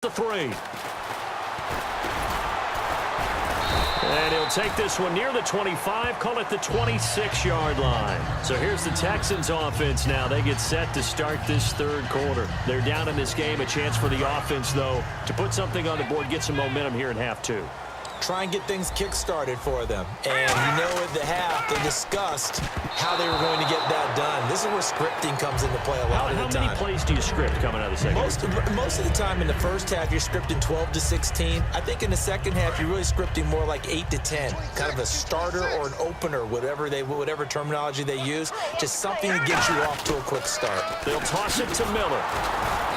the 3. And he'll take this one near the 25, call it the 26-yard line. So here's the Texans offense now. They get set to start this third quarter. They're down in this game. A chance for the offense, though, to put something on the board, get some momentum here in half 2. Try and get things kick-started for them. And you know at the half, they discussed how they were going to get that done. This is where scripting comes into play a lot of the time. How many plays do you script coming out of the second half? Most of the time in the first half, you're scripting 12 to 16. I think in the second half, you're really scripting more like 8 to 10. Kind of a starter or an opener, whatever terminology they use. Just something to get you off to a quick start. They'll toss it to Miller.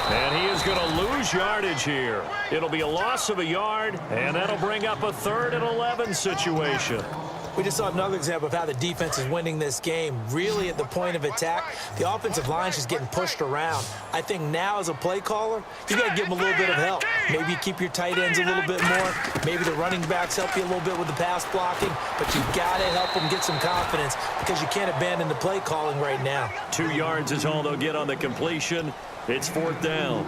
And he is going to lose yardage here. It'll be a loss of a yard, and that'll bring up a 3rd and 11 situation. We just saw another example of how the defense is winning this game. Really at the point of attack, the offensive line is just getting pushed around. I think now as a play caller, you got to give them a little bit of help. Maybe keep your tight ends a little bit more. Maybe the running backs help you a little bit with the pass blocking. But you got to help them get some confidence because you can't abandon the play calling right now. 2 yards is all they'll get on the completion. It's 4th down.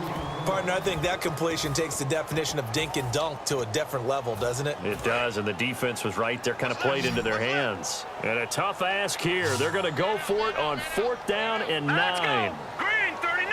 Partner, I think that completion takes the definition of dink and dunk to a different level, doesn't it? It does, and the defense was right there, kind of played into their hands. And a tough ask here. They're going to go for it on 4th down and 9. Green, 39.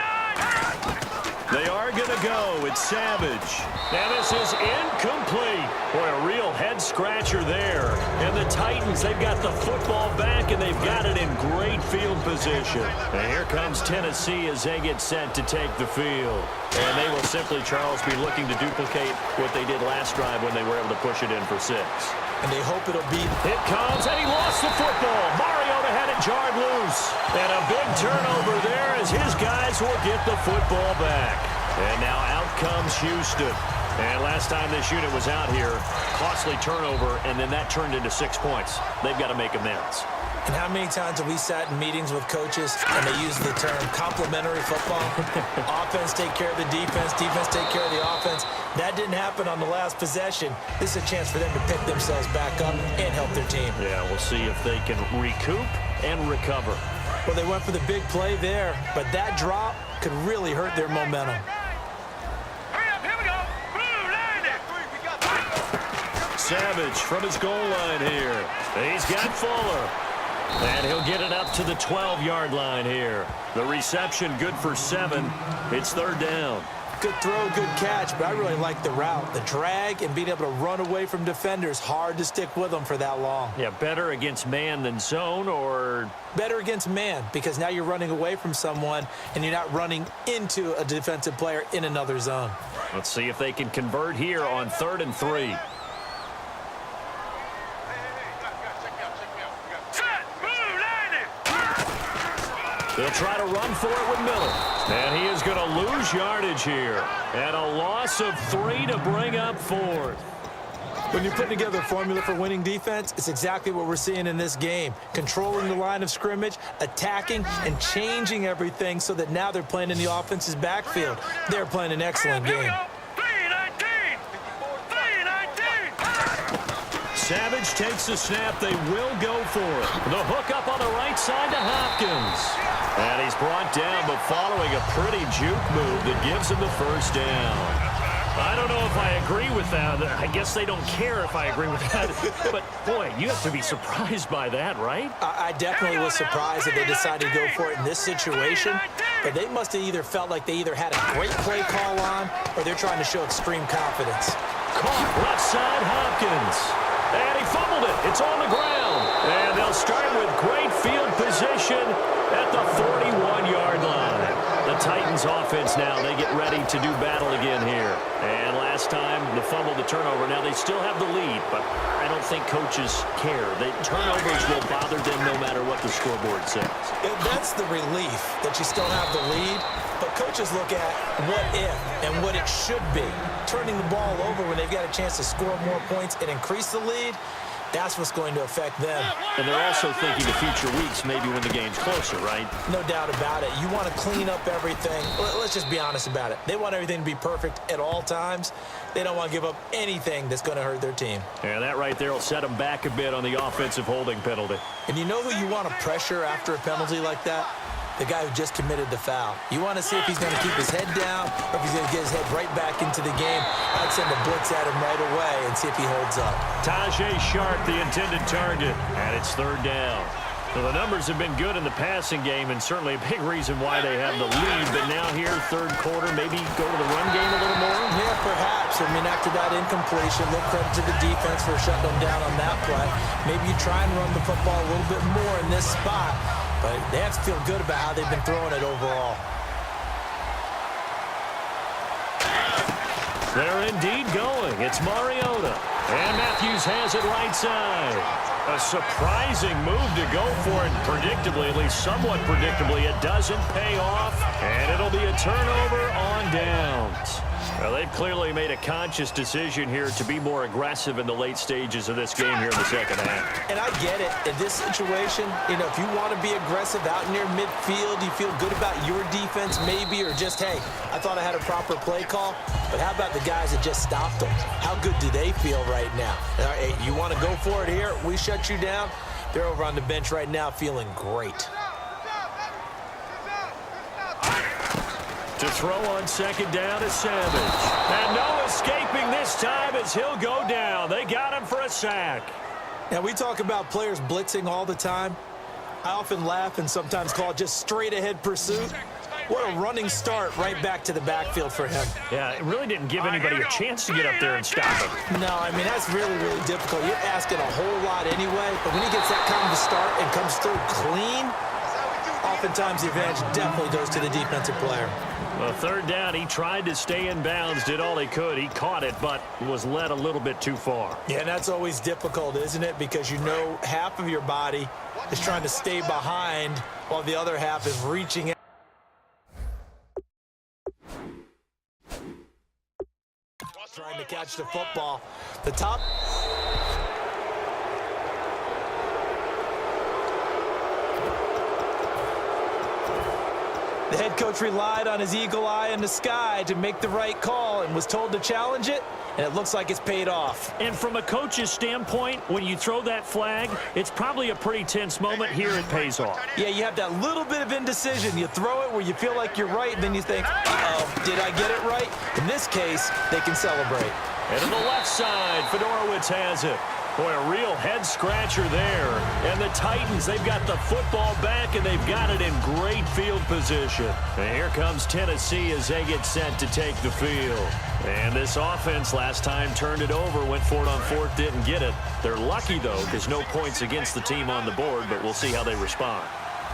They are going to go. It's Savage. And this is incomplete. Boy, a real head-scratcher there. And the Titans, they've got the football back, and they've got it in great field position. And here comes Tennessee as they get set to take the field. And they will simply, Charles, be looking to duplicate what they did last drive when they were able to push it in for 6. And they hope it'll be... It comes, and he lost the football. Mariota had it jarred loose. And a big turnover there as his guys will get the football back. And now out comes Houston. And last time this unit was out here, costly turnover, and then that turned into 6 points. They've got to make amends. And how many times have we sat in meetings with coaches and they use the term complementary football? Offense take care of the defense, defense take care of the offense. That didn't happen on the last possession. This is a chance for them to pick themselves back up and help their team. Yeah, we'll see if they can recoup and recover. Well, they went for the big play there, but that drop could really hurt their momentum. Savage from his goal line here. He's got Fuller. And he'll get it up to the 12-yard line here. The reception good for 7. It's 3rd down. Good throw, good catch, but I really like the route. The drag and being able to run away from defenders, hard to stick with them for that long. Yeah, better against man than zone, or? Better against man, because now you're running away from someone and you're not running into a defensive player in another zone. Let's see if they can convert here on 3rd and 3. They'll try to run for it with Miller. And he is going to lose yardage here. And a loss of 3 to bring up 4th. When you're putting together a formula for winning defense, it's exactly what we're seeing in this game. Controlling the line of scrimmage, attacking, and changing everything so that now they're playing in the offense's backfield. They're playing an excellent game. Savage takes the snap. They will go for it. The hook up on the right side to Hopkins. And he's brought down, but following a pretty juke move that gives him the 1st down. I don't know if I agree with that. I guess they don't care if I agree with that. But, boy, you have to be surprised by that, right? I definitely was surprised that they decided to go for it in this situation. But they must have either felt like they either had a great play call on or they're trying to show extreme confidence. Caught left side Hopkins. And he fumbled it. It's on the ground. And they'll start with great field position at the 41-yard line. The Titans offense now, they get ready to do battle again here. And last time, the fumble, the turnover. Now they still have the lead, but I don't think coaches care. The turnovers will bother them no matter what the scoreboard says. That's the relief that you still have the lead. But coaches look at what if and what it should be. Turning the ball over when they've got a chance to score more points and increase the lead, that's what's going to affect them. And they're also thinking of future weeks, maybe when the game's closer, right? No doubt about it. You want to clean up everything. Let's just be honest about it. They want everything to be perfect at all times. They don't want to give up anything that's going to hurt their team. Yeah, that right there will set them back a bit on the offensive holding penalty. And you know who you want to pressure after a penalty like that? the guy who just committed the foul. You want to see if he's going to keep his head down or if he's going to get his head right back into the game. I'd send a blitz at him right away and see if he holds up. Tajay Sharp, the intended target, and it's third down. Well, the numbers have been good in the passing game, and certainly a big reason why they have the lead. But now here, third quarter, maybe go to the run game a little more? Yeah, perhaps. I mean, after that incompletion, little credit to the defense for shutting them down on that play. Maybe you try and run the football a little bit more in this spot, but they have to feel good about how they've been throwing it overall. They're indeed going. It's Mariota. And Matthews has it right side. A surprising move to go for it. Predictably, at least somewhat predictably, it doesn't pay off. And it'll be a turnover on downs. Well, they've clearly made a conscious decision here to be more aggressive in the late stages of this game here in the second half. And I get it. In this situation, if you want to be aggressive out near midfield, you feel good about your defense maybe, or just, hey, I thought I had a proper play call. But how about the guys that just stopped them? How good do they feel right now? Hey, you want to go for it here? We shut you down. They're over on the bench right now feeling great. To throw on second down is Savage. And no escaping this time as he'll go down. They got him for a sack. Now, we talk about players blitzing all the time. I often laugh and sometimes call it just straight-ahead pursuit. What a running start right back to the backfield for him. Yeah, it really didn't give anybody a chance to get up there and stop him. No, I mean, that's really, really difficult. You're asking a whole lot anyway, but when he gets that kind of a start and comes through clean, oftentimes the advantage definitely goes to the defensive player. Well, third down, he tried to stay in bounds, did all he could. He caught it, but was led a little bit too far. Yeah, and that's always difficult, isn't it? Because half of your body is trying to stay behind while the other half is reaching out. Trying to catch the football. The top. The head coach relied on his eagle eye in the sky to make the right call and was told to challenge it, and it looks like it's paid off. And from a coach's standpoint, when you throw that flag, it's probably a pretty tense moment. Here it pays off. Yeah, you have that little bit of indecision. You throw it where you feel like you're right, and then you think, uh-oh, did I get it right? In this case, they can celebrate. And to the left side, Fedorowicz has it. Boy, a real head-scratcher there. And the Titans, they've got the football back, and they've got it in great field position. And here comes Tennessee as they get set to take the field. And this offense last time turned it over, went for it on fourth, didn't get it. They're lucky, though, because no points against the team on the board, but we'll see how they respond.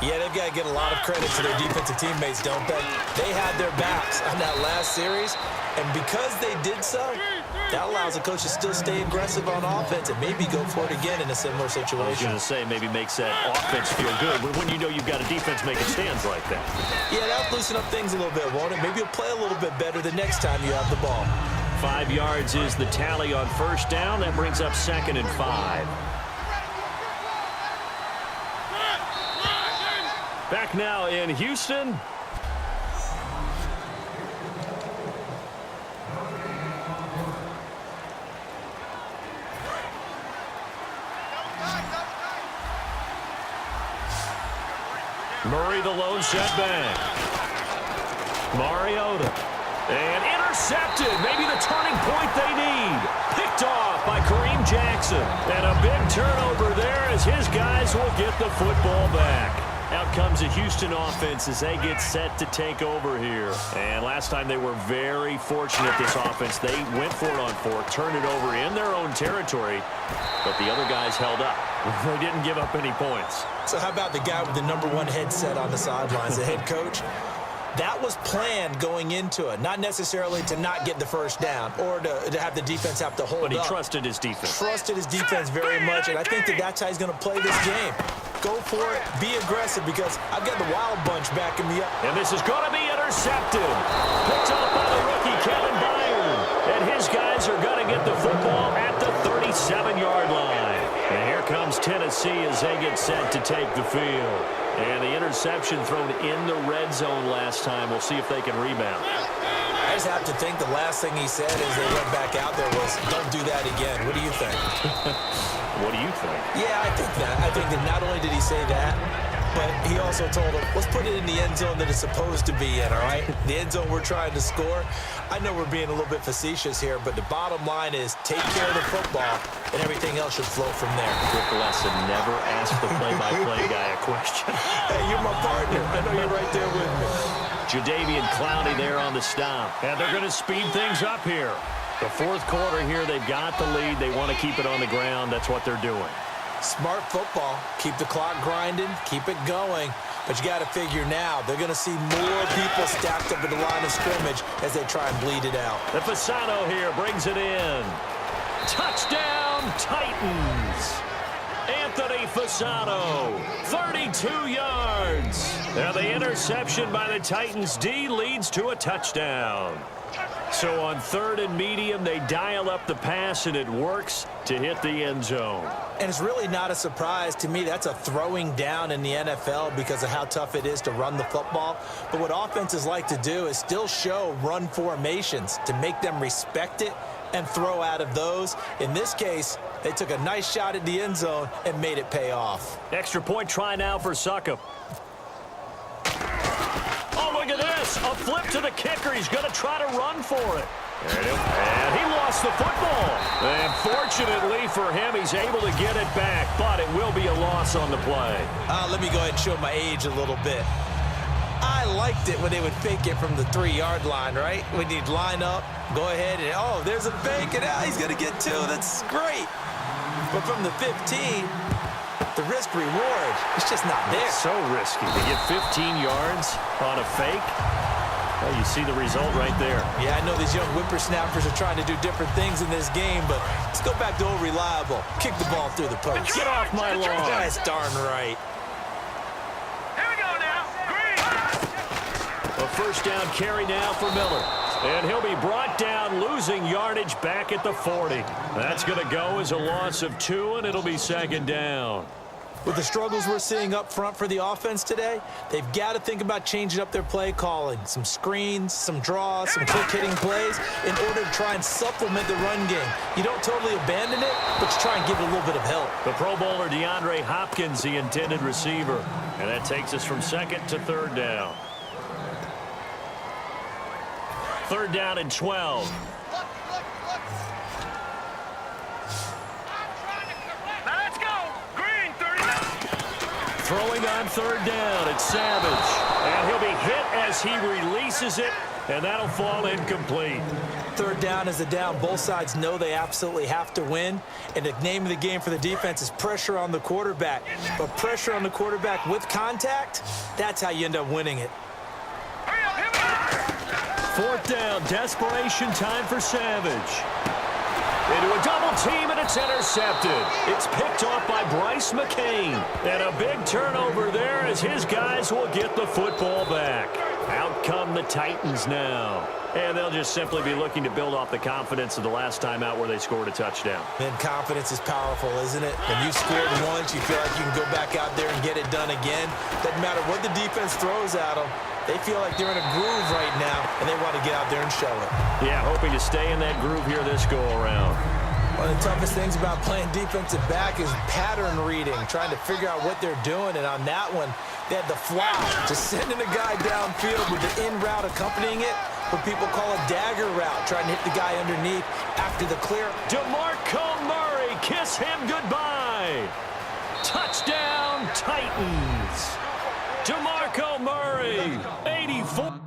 Yeah, they've got to get a lot of credit to their defensive teammates, don't they? They had their backs on that last series, and because they did so, that allows the coach to still stay aggressive on offense and maybe go for it again in a similar situation. I was going to say, maybe makes that offense feel good when you know you've got a defense making stands like that. Yeah, that'll loosen up things a little bit, won't it? Maybe you'll play a little bit better the next time you have the ball. 5 yards is the tally on first down. That brings up 2nd and 5. Back now in Houston. Murray, the lone setback. Mariota. And intercepted. Maybe the turning point they need. Picked off by Kareem Jackson. And a big turnover there as his guys will get the football back. Out comes the Houston offense as they get set to take over here. And last time they were very fortunate, this offense. They went for it on fourth, turned it over in their own territory, but the other guys held up. They didn't give up any points. So how about the guy with the #1 headset on the sidelines, the head coach? That was planned going into it, not necessarily to not get the first down or to have the defense have to hold up. But he trusted his defense. Trusted his defense very much, and I think that's how he's going to play this game. Go for it, be aggressive, because I've got the wild bunch backing me up. And this is going to be intercepted. Picked up by the rookie, Kevin Byard. And his guys are going to get the football at the 37-yard line. And here comes Tennessee as they get set to take the field. And the interception thrown in the red zone last time. We'll see if they can rebound. I just have to think the last thing he said as they went back out there was, don't do that again. What do you think? What do you think? Yeah, I think that. I think that not only did he say that, but he also told him, let's put it in the end zone that it's supposed to be in, all right? The end zone we're trying to score. I know we're being a little bit facetious here, but the bottom line is take care of the football, and everything else should flow from there. Quick lesson, never ask the play-by-play guy a question. Hey, you're my partner. I know you're right there with me. Jadeveon Clowney there on the stop. And they're going to speed things up here. The fourth quarter here, they've got the lead. They want to keep it on the ground. That's what they're doing. Smart football. Keep the clock grinding. Keep it going. But you got to figure now, they're going to see more people stacked up at the line of scrimmage as they try and bleed it out. The Fasano here brings it in. Touchdown, Titans. Anthony Fasano, 32 yards. Now the interception by the Titans D leads to a touchdown. So on 3rd and medium, they dial up the pass, and it works to hit the end zone. And it's really not a surprise to me. That's a throwing down in the NFL because of how tough it is to run the football. But what offenses like to do is still show run formations to make them respect it and throw out of those. In this case, they took a nice shot at the end zone and made it pay off. Extra point try now for Succop. Oh, look at this. A flip to the kicker. He's going to try to run for it. And he lost the football. And fortunately for him, he's able to get it back, but it will be a loss on the play. Let me go ahead and show my age a little bit. I liked it when they would fake it from the 3-yard line, right? When you'd line up, go ahead, and oh, there's a fake, and now he's going to get 2. That's great. But from the 15, the risk-reward, it's just not there. It's so risky to get 15 yards on a fake. Well, you see the result right there. Yeah, I know these young whippersnappers are trying to do different things in this game, but let's go back to old reliable. Kick the ball through the post. Get off my lawn. That's darn right. Here we go now. Green. A first down carry now for Miller. And he'll be brought down, losing yardage back at the 40. That's going to go as a loss of 2, and it'll be 2nd down. With the struggles we're seeing up front for the offense today, they've got to think about changing up their play calling. Some screens, some draws, some quick-hitting plays in order to try and supplement the run game. You don't totally abandon it, but you try and give it a little bit of help. The Pro Bowler DeAndre Hopkins, the intended receiver. And that takes us from 2nd to 3rd down. 3rd down and 12. Let's go. Green, 39. Throwing on 3rd down, it's Savage. And he'll be hit as he releases it, and that'll fall incomplete. 3rd down is a down. Both sides know they absolutely have to win. And the name of the game for the defense is pressure on the quarterback. But pressure on the quarterback with contact, that's how you end up winning it. Hurry up, hit me. 4th down, desperation time for Savage. Into a double team, and it's intercepted. It's picked off by Bryce McCain. And a big turnover there as his guys will get the football back. Out come the Titans now. And they'll just simply be looking to build off the confidence of the last time out where they scored a touchdown. Man, confidence is powerful, isn't it? When you scored once, you feel like you can go back out there and get it done again. Doesn't matter what the defense throws at them. They feel like they're in a groove right now, and they want to get out there and show it. Yeah, hoping to stay in that groove here this go-around. One of the toughest things about playing defensive back is pattern reading, trying to figure out what they're doing. And on that one, they had the fly, just sending a guy downfield with the in route accompanying it, what people call a dagger route, trying to hit the guy underneath after the clear. DeMarco Murray, kiss him goodbye. Touchdown, Titans. DeMarco Murray, 84.